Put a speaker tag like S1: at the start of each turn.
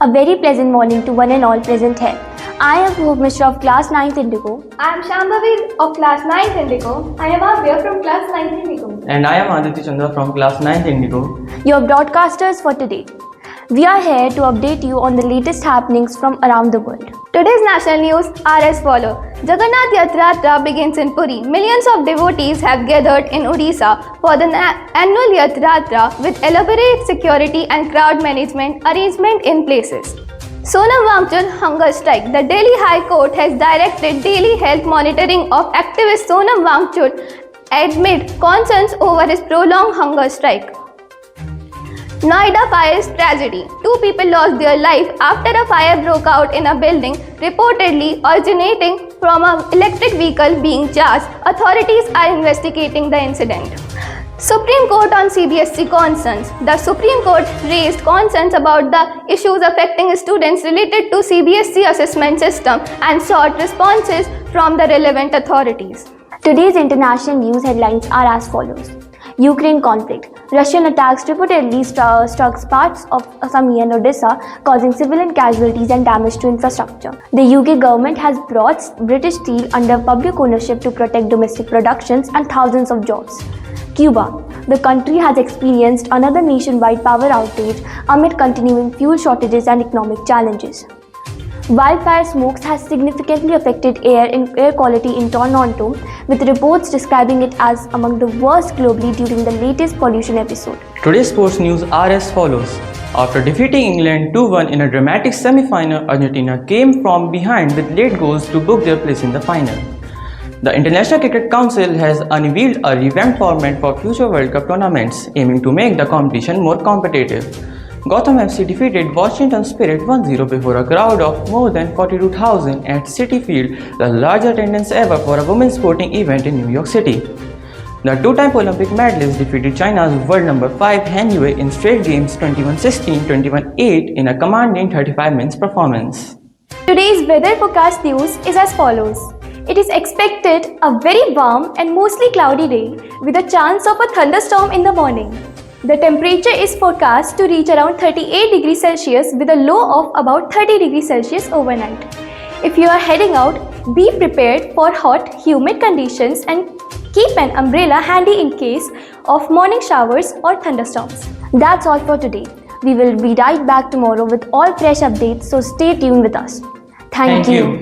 S1: A very pleasant morning to one and all present here. I am Bhuv Mishra of class 9th Indigo.
S2: I am Shambhavi of class 9th Indigo. I am Avya from class 9th Indigo.
S3: And I am Aditya Chandra from class 9th Indigo.
S1: Your broadcasters for today. We are here to update you on the latest happenings from around the world.
S2: Today's national news are as follows. Jagannath Yatra begins in Puri. Millions of devotees have gathered in Odisha for the annual Yatra with elaborate security and crowd management arrangement in places. Sonam Wangchuk hunger strike. The Delhi High Court has directed daily health monitoring of activist Sonam Wangchuk amid concerns over his prolonged hunger strike. Noida fire tragedy. 2 people lost their life after a fire broke out in a building reportedly originating from an electric vehicle being charged. Authorities are investigating the incident. Supreme Court on CBSE concerns. The Supreme Court raised concerns about the issues affecting students related to CBSE assessment system and sought responses from the relevant authorities.
S1: Today's international news headlines are as follows. Ukraine conflict. Russian attacks reportedly struck parts of Assam and Odisha, causing civilian casualties and damage to infrastructure. The UK government has brought British Steel under public ownership to protect domestic productions and thousands of jobs. Cuba. The country has experienced another nationwide power outage amid continuing fuel shortages and economic challenges. Wildfire smokes has significantly affected air quality in Toronto, with reports describing it as among the worst globally during the latest pollution episode.
S3: Today's sports news are as follows. After defeating England 2-1 in a dramatic semi-final, Argentina came from behind with late goals to book their place in the final. The International Cricket Council has unveiled a revamped format for future World Cup tournaments, aiming to make the competition more competitive. Gotham FC defeated Washington Spirit 1-0 before a crowd of more than 42,000 at Citi Field, the largest attendance ever for a women's sporting event in New York City. The two-time Olympic medalist defeated China's world number 5 Han Yue in straight games 21-16, 21-8 in a commanding 35 minutes performance.
S1: Today's weather forecast news is as follows. It is expected a very warm and mostly cloudy day with a chance of a thunderstorm in the morning. The temperature is forecast to reach around 38 degrees Celsius with a low of about 30 degrees Celsius overnight. If you are heading out, be prepared for hot, humid conditions and keep an umbrella handy in case of morning showers or thunderstorms. That's all for today. We will be right back tomorrow with all fresh updates, so stay tuned with us. Thank you.